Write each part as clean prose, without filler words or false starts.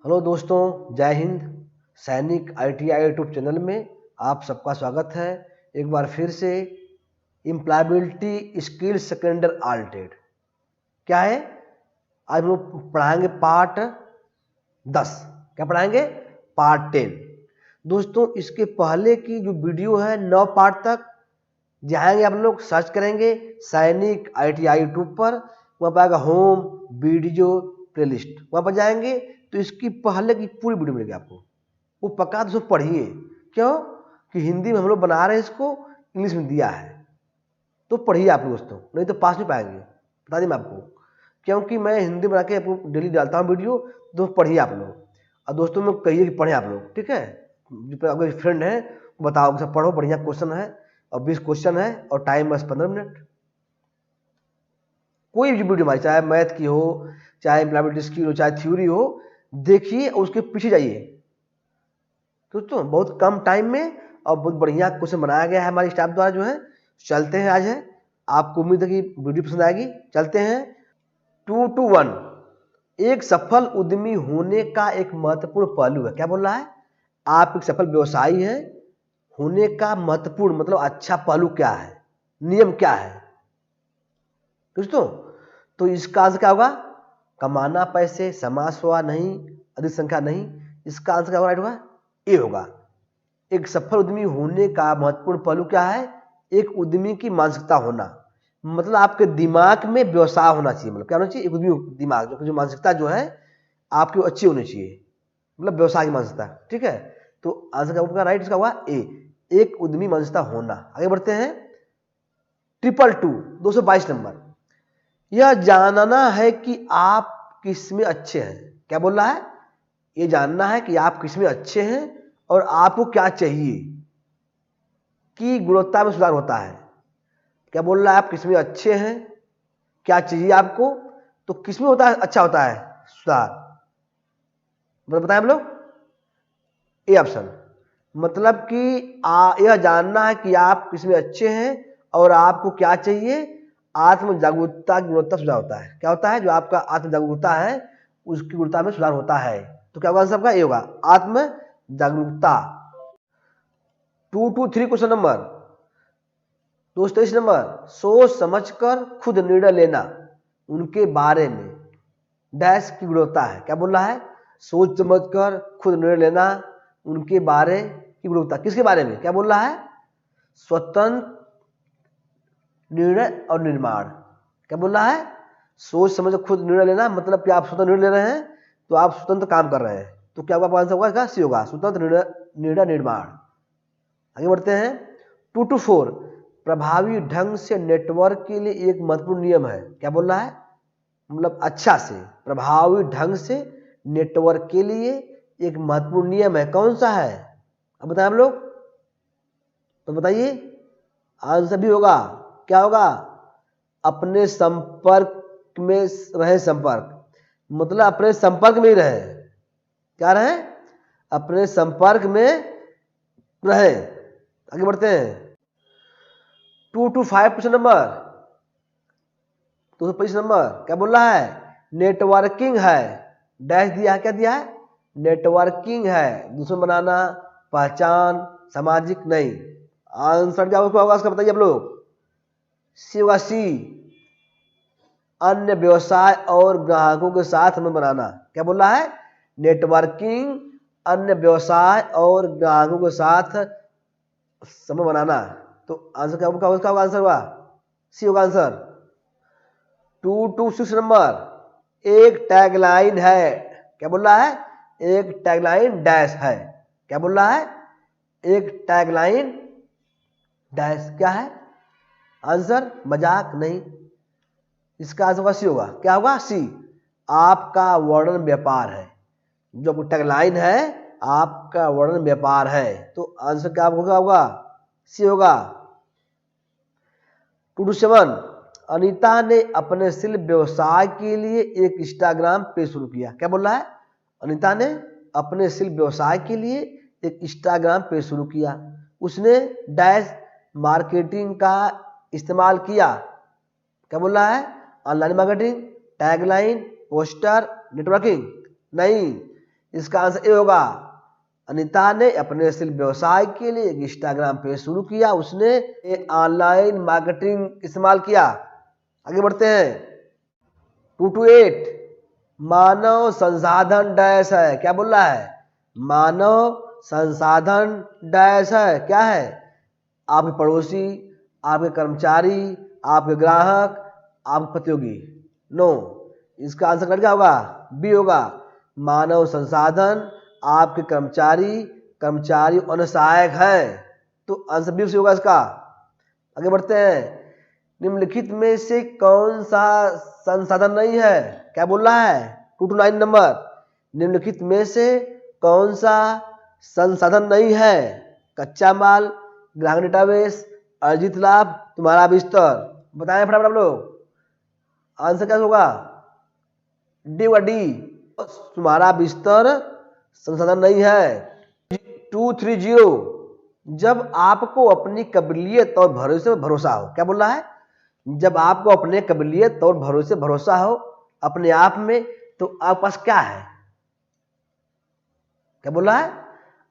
Hello दोस्तों, जय हिंद। सैनिक ITI यूट्यूब चैनल में आप सबका स्वागत है। एक बार फिर से एम्प्लॉयबिलिटी स्किल सेकेंडर ऑल्टेड क्या है, आज हम लोग पढ़ाएंगे पार्ट 10। क्या पढ़ाएंगे? पार्ट 10। दोस्तों, इसके पहले की जो वीडियो है 9 पार्ट तक जाएंगे, आप लोग सर्च करेंगे सैनिक ITI यूट्यूब पर, वहाँ पर आएगा होम वीडियो प्लेलिस्ट, वहाँ पर जाएंगे तो इसकी पहले की पूरी वीडियो मिलेगी आपको। वो पक्का दोस्तों पढ़िए, क्यों कि हिंदी में हम लोग बना रहे हैं, इसको इंग्लिश में दिया है, तो पढ़िए आप दोस्तों, नहीं तो पास नहीं पाएंगे। बता दें मैं आपको, क्योंकि मैं हिंदी बना के आपको डेली डालता हूँ वीडियो, तो पढ़िए आप लोग। और दोस्तों में कहिए कि पढ़ें आप लोग, ठीक है। जो आपके फ्रेंड है बताओ सब पढ़ो, बढ़िया क्वेश्चन है और 20 क्वेश्चन है और टाइम बस 15 मिनट। कोई भी वीडियो हमारी, चाहे मैथ की हो, चाहे एम्प्लॉयबिलिटी स्किल हो, चाहे थ्योरी हो, देखिए और उसके पीछे जाइए दोस्तों। बहुत कम टाइम में और बहुत बढ़िया क्वेश्चन बनाया गया है हमारे स्टाफ द्वारा जो है। चलते हैं, आज है, आपको उम्मीद है कि वीडियो पसंद आएगी। चलते हैं 2 to 1। एक सफल उद्यमी होने का एक महत्वपूर्ण पहलू है। क्या बोल रहा है? आप एक सफल व्यवसायी हैं, होने का महत्वपूर्ण मतलब अच्छा पहलू क्या है, नियम क्या है दोस्तों? तो इसका आंसर क्या होगा? कमाना पैसे, समाज सेवा नहीं, अधिक संख्या नहीं। इसका आंसर क्या होगा? राइट होगा, ए होगा। एक सफल उद्यमी होने का महत्वपूर्ण पहलू क्या है? एक उद्यमी की मानसिकता होना, मतलब आपके दिमाग में व्यवसाय होना चाहिए। मतलब क्या होना चाहिए? एक उद्यमी दिमाग, जो मानसिकता जो है आपकी अच्छी होनी चाहिए, मतलब व्यवसाय की मानसिकता, ठीक है। तो आंसर क्या होगा? राइट इसका होगा ए, एक उद्यमी मानसिकता होना। आगे बढ़ते हैं 222 222 नंबर। यह जानना है कि आप किस में अच्छे हैं। क्या बोल रहा है? ये जानना है कि आप किस में अच्छे हैं और आपको क्या चाहिए कि गुणवत्ता में सुधार होता है। क्या बोल रहा है? आप किस में अच्छे हैं, क्या चाहिए आपको, तो किस में होता है अच्छा होता है सुधार। मतलब बताएं हम लोग, ए ऑप्शन, मतलब कि यह जानना है कि आप किस में अच्छे हैं और आपको क्या चाहिए। आत्म जागरूकता की गुणवत्ता सुधार होता है। क्या होता है? जो आपका आत्म जागरूकता है उसकी गुणवत्ता में सुधार होता है। तो क्या होगा आंसर आपका? ए होगा, आत्म जागरूकता। 2 to 3 क्वेश्चन नंबर दोस्तों, इस नंबर, सोच समझकर खुद निर्णय लेना उनके बारे में डैश की गुणवत्ता है। क्या बोल रहा है? सोच समझकर खुद निर्णय लेना उनके बारे की गुणवत्ता। किसके बारे में? क्या बोल रहा है? स्वतंत्र निर्णय और निर्माण। क्या बोल रहा है? सोच समझ खुद निर्णय लेना, मतलब कि आप स्वतंत्र निर्णय ले रहे हैं तो आप स्वतंत्र काम कर रहे हैं। तो क्या होगा आंसर होगा? सी होगा, स्वतंत्र निर्णय निर्माण। आगे बढ़ते हैं 2 to 4। प्रभावी ढंग से नेटवर्क के लिए एक महत्वपूर्ण नियम है। क्या बोल रहा है? मतलब अच्छा से, प्रभावी ढंग से नेटवर्क के लिए एक महत्वपूर्ण नियम है। कौन सा है? अब बताएं हम लोग, तो बताइए आंसर भी होगा। क्या होगा? अपने संपर्क में रहे, संपर्क मतलब अपने संपर्क में ही रहे। क्या रहे? अपने संपर्क में रहे। आगे बढ़ते हैं 2 to 5 क्वेश्चन नंबर 225 नंबर। क्या बोल रहा है? नेटवर्किंग है, डैश दिया है। क्या दिया है? नेटवर्किंग है, दुश्मन बनाना, पहचान, सामाजिक नहीं। आंसर क्या होगा इसका बताइए आप लोग। सी होगा, सी, अन्य व्यवसाय और ग्राहकों के साथ में बनाना। क्या बोल रहा है? नेटवर्किंग, अन्य व्यवसाय और ग्राहकों के साथ समय बनाना। तो आंसर क्या होगा? उसका आंसर होगा सी होगा आंसर। 2 to 6 number. एक टैगलाइन है। क्या बोल रहा है? एक टैगलाइन डैश है। क्या बोल रहा है? एक टैगलाइन डैश क्या है? आंसर मजाक नहीं। इसका आंसर होगा सी होगा। क्या होगा? सी, आपका वर्णन व्यापार है। जो टैगलाइन है आपका वर्णन व्यापार है। तो आंसर क्या होगा? सी होगा। 2 to 7। अनीता ने अपने शिल्प व्यवसाय के लिए एक इंस्टाग्राम पेज शुरू किया। क्या बोल रहा है? अनीता ने अपने शिल्प व्यवसाय के लिए एक इंस्टाग्राम पेज शुरू किया। उसने डैश मार्केटिंग का इस्तेमाल किया। क्या बोल रहा है? Online marketing, tagline, poster, networking नहीं। इसका आंसर ए होगा। अनीता ने अपने शिल्प व्यवसाय के लिए एक इंस्टाग्राम पेज शुरू किया, उसने ऑनलाइन मार्केटिंग इस्तेमाल किया। आगे बढ़ते हैं। 2 to 8 मानव संसाधन डैश है, क्या बोल रहा है? मानव संसाधन डैश है, क्या है? आपके पड़ोसी, आपके कर्मचारी, आपके ग्राहक, आपके प्रतियोगी। नो, इसका आंसर क्या होगा? बी होगा। मानव संसाधन आपके कर्मचारी और सहायक है, तो आंसर बी होगा इसका। आगे बढ़ते हैं। निम्नलिखित में से कौन सा संसाधन नहीं है? क्या बोल रहा है? 2 to 9 नंबर। निम्नलिखित में से कौन सा संसाधन नहीं है? कच्चा माल, ग्राहक डेटाबेस, अर्जित लाभ, तुम्हारा बिस्तर। बताएं फटाफट आप लोग, आंसर क्या होगा? डी होगा, डी। तुम्हारा बिस्तर संसाधन नहीं है। 230 जब आपको अपनी काबिलियत और भरोसे पर भरोसा हो, क्या बोल रहा है? जब आपको अपने काबिलियत और भरोसा हो अपने आप में, तो आपके पास क्या है? क्या बोल रहा है?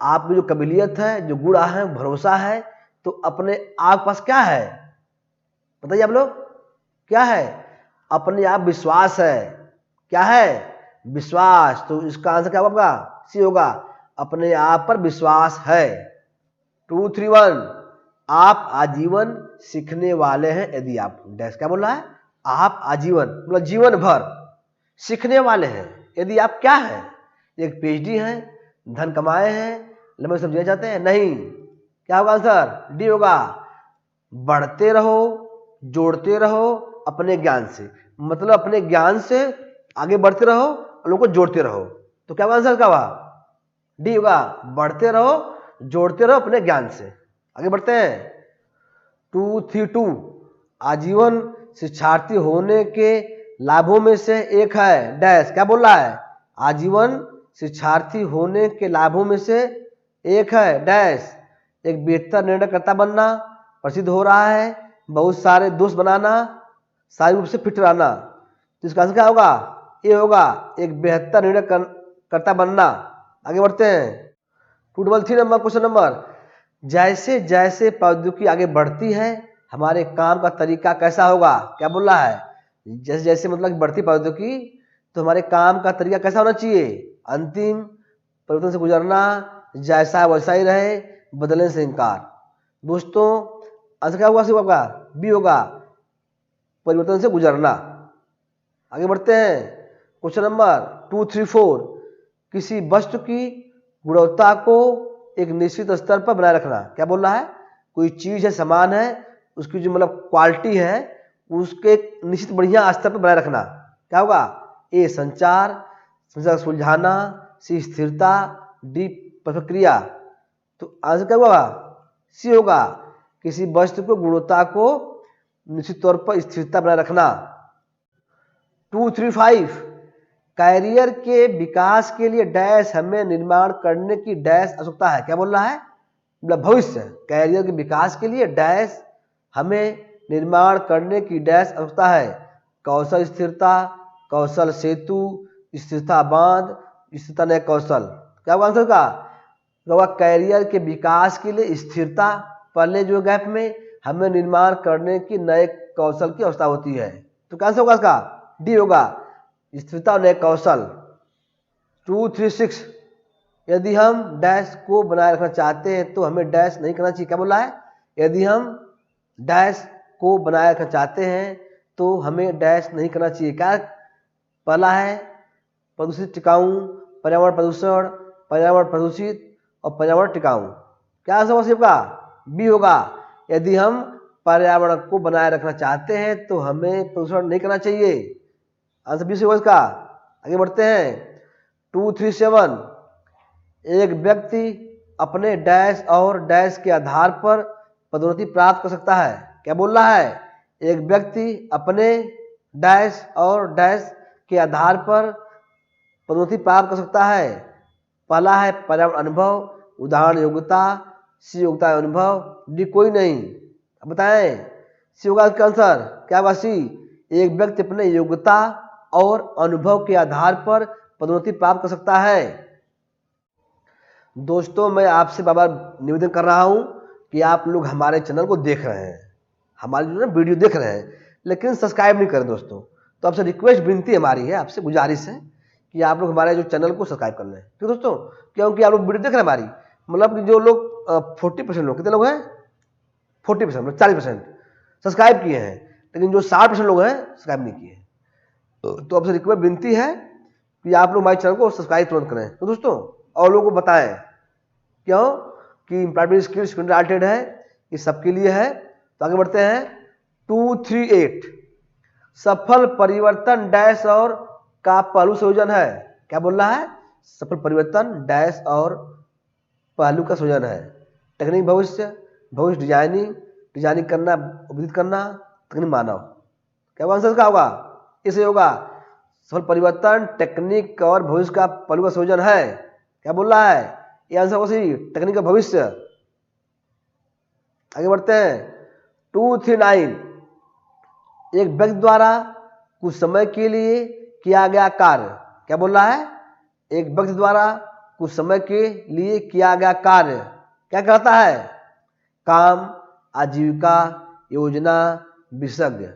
आपकी जो काबिलियत है, जो गुण है, भरोसा है, तो अपने आप पास क्या है? बताइए आप लोग, क्या है? अपने आप विश्वास है। क्या है? विश्वास। तो इसका आंसर क्या होगा? सी होगा। अपने आप पर विश्वास है। 231 आप आजीवन सीखने वाले हैं यदि आप डैश। क्या बोल रहा है? आप आजीवन मतलब जीवन भर सीखने वाले हैं यदि आप क्या है? एक पीएचडी है, धन कमाए हैं, लंबे सब जीना चाहते हैं? नहीं। क्या होगा आंसर? डी होगा। बढ़ते रहो, जोड़ते रहो अपने ज्ञान से, मतलब अपने ज्ञान से आगे बढ़ते रहो और लोगों को जोड़ते रहो। तो क्या आंसर का हुआ? डी होगा। बढ़ते रहो, जोड़ते रहो अपने ज्ञान से। आगे बढ़ते हैं। 232 आजीवन शिक्षार्थी होने के लाभों में से एक है डैश। क्या बोल रहा है? आजीवन शिक्षार्थी होने के लाभों में से एक है डैश। एक बेहतर निर्णयकर्ता बनना, प्रसिद्ध हो रहा है, बहुत सारे दोस्त बनाना, शारीरिक रूप से फिट रहना। तो इसका आंसर क्या होगा? ए होगा। एक बेहतर निर्णयकर्ता बनना। आगे बढ़ते हैं। 233 नंबर क्वेश्चन नंबर। जैसे जैसे प्रौद्योगिकी आगे बढ़ती है हमारे काम का तरीका कैसा होगा? क्या बोल रहा है? जैसे जैसे मतलब बढ़ती प्रौद्योगिकी, तो हमारे काम का तरीका कैसा होना चाहिए? अंतिम, परिवर्तन से गुजरना, जैसा वैसा ही रहे, बदलने से इनकार। दोस्तों आंसर क्या होगा? बी होगा। परिवर्तन से गुजरना। आगे बढ़ते हैं। क्वेश्चन नंबर 234 किसी वस्तु की गुणवत्ता को एक निश्चित स्तर पर बनाए रखना। क्या बोल रहा है? कोई चीज है, सामान है, उसकी जो मतलब क्वालिटी है, उसके एक निश्चित बढ़िया स्तर पर बनाए रखना। क्या होगा? ए संचार, समस्या सुलझाना, सी स्थिरता, डी प्रतिक्रिया। तो आंसर क्या होगा? सी होगा। किसी वस्तु को गुणवत्ता को निश्चित तौर पर स्थिरता बनाए रखना। 235 कैरियर के विकास के लिए डैश हमें निर्माण करने की डैश आवश्यकता है। क्या बोल रहा है? मतलब भविष्य। कैरियर के विकास के लिए डैश हमें निर्माण करने की डैश आवश्यकता है। कौशल स्थिरता, कौशल सेतु, स्थिरता बांध, स्थिरता नए कौशल। क्या होगा आंसर का? कैरियर के विकास के लिए स्थिरता, पहले जो गैप में हमें निर्माण करने की नए कौशल की आवश्यकता होती है। तो क्या आंसर होगा इसका? डी होगा। स्थिरता और नए कौशल। 236 यदि हम डैश को बनाए रखना चाहते हैं तो हमें डैश नहीं करना चाहिए। क्या बोला है? यदि हम डैश को बनाए रखना चाहते हैं तो हमें डैश नहीं करना चाहिए। क्या पहला है? प्रदूषित टिकाऊ, पर्यावरण प्रदूषण, पर्यावरण प्रदूषित और पर्यावरण टिकाऊ। क्या आंसर होगा का? बी होगा। यदि हम पर्यावरण को बनाए रखना चाहते हैं तो हमें प्रदूषण नहीं करना चाहिए। आंसर बी होगा इसका। आगे बढ़ते हैं। 237 एक व्यक्ति अपने डैश और डैश के आधार पर पदोन्नति प्राप्त कर सकता है। क्या बोल रहा है? एक व्यक्ति अपने डैश और डैश के आधार पर पदोन्नति प्राप्त कर सकता है। पहला है पर्यावरण अनुभव, उदाहरण योग्यता, सी योग्यता अनुभव, डी कोई नहीं। अब बताएं सी होगा इसका आंसर। क्या होगा? सी। एक व्यक्ति अपने योग्यता और अनुभव के आधार पर पदोन्नति प्राप्त कर सकता है। दोस्तों मैं आपसे बार बार निवेदन कर रहा हूँ कि आप लोग हमारे चैनल को देख रहे हैं, हमारी जो है वीडियो देख रहे हैं, लेकिन सब्सक्राइब नहीं करें दोस्तों। तो आपसे रिक्वेस्ट विनती हमारी है, आपसे गुजारिश है कि आप लोग हमारे जो चैनल को सब्सक्राइब कर लें, ठीक दोस्तों। क्योंकि आप लोग वीडियो देख रहे हैं हमारी, मतलब कि जो लोग 40% लोग, कितने लोग हैं, 40% मतलब 40% सब्सक्राइब किए हैं, लेकिन जो 60% लोग हैं सब्सक्राइब नहीं किए। तो आपसे रिक्वेस्ट विनती है कि आप लोग हमारे चैनल को सब्सक्राइब तुरंत करें। तो दोस्तों और लोगों को बताएं, क्यों कि एम्प्लॉयमेंट स्किल रिलेटेड है, ये सबके लिए है। तो आगे बढ़ते हैं। 238 सफल परिवर्तन डैश और का पहलू संयोजन है। क्या बोल रहा है, सफल परिवर्तन डैश और पहलू का संयोजन है। टेक्निक भविष्य, भविष्य डिजाइनिंग करना, विदित करना, तकनीक मानव। क्या आंसर का होगा, इसे होगा सफल परिवर्तन टेक्निक और भविष्य का पहलू का संयोजन है। क्या बोल रहा है, ये आंसर होगा सही, टेक्निक का भविष्य। आगे बढ़ते हैं। 239 एक व्यक्ति द्वारा कुछ समय के लिए किया गया कार्य। क्या बोल रहा है, एक व्यक्ति द्वारा कुछ समय के लिए किया गया कार्य क्या कहता है, काम, आजीविका, योजना, विशेषज्ञ।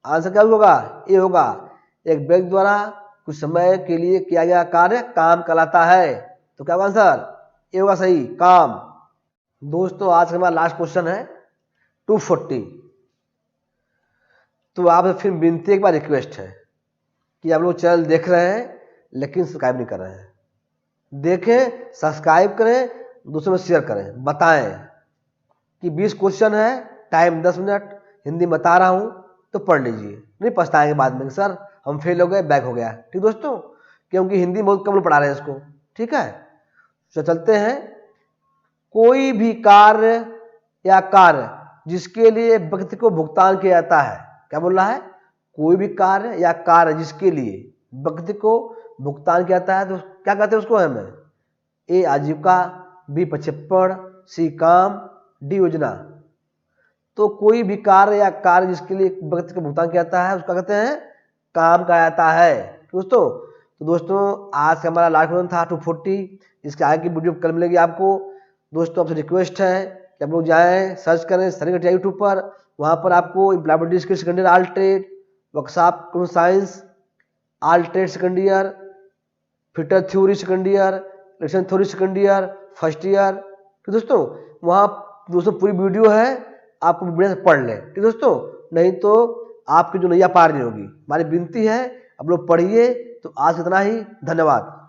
आंसर क्या होगा, ये होगा एक व्यक्ति द्वारा कुछ समय के लिए किया गया कार्य काम कहलाता है। तो क्या आंसर, ये होगा सही, काम। दोस्तों आज का हमारा लास्ट क्वेश्चन है 240। तो आपसे फिर विनती एक बार रिक्वेस्ट है कि आप लोग चैनल देख रहे हैं लेकिन सब्सक्राइब नहीं कर रहे हैं। देखें, सब्सक्राइब करें, दूसरों में शेयर करें, बताएं कि 20 क्वेश्चन है, टाइम 10 मिनट, हिंदी बता रहा हूं तो पढ़ लीजिए, नहीं पछताएंगे बाद में सर हम फेल हो गए, बैक हो गया। ठीक दोस्तों, क्योंकि हिंदी बहुत कम लोग पढ़ा रहे हैं इसको। ठीक है, तो चलते हैं। कोई भी कार्य या कार्य जिसके लिए व्यक्ति को भुगतान किया जाता है। क्या बोल रहा है, कोई भी कार्य या कार्य जिसके लिए व्यक्ति को भुगतान किया जाता है तो क्या कहते हैं उसको हमें, ए आजीविका, बी प्रक्षेपण, सी काम, डी योजना। तो कोई भी कार्य या कार्य जिसके लिए व्यक्ति को भुगतान किया जाता है उसका कहते हैं काम कहा जाता है दोस्तों। तो दोस्तों आज का हमारा लास्ट क्वेश्चन था 240। इसके आगे की वीडियो कल मिलेगी आपको। दोस्तों आपसे रिक्वेस्ट है कि आप लोग जाएं, सर्च करें सर यूट्यूब पर, वहाँ पर आपको employment skill second year all trade, workshop science all trade second year, fitter theory second year, electrician theory second year, first year. तो दोस्तों वहाँ दोस्तों पूरी वीडियो है, आप बढ़िया से पढ़ लें। ठीक दोस्तों, नहीं तो आपकी जो नैया पार नहीं होगी। हमारी विनती है आप लोग पढ़िए। तो आज इतना ही, धन्यवाद।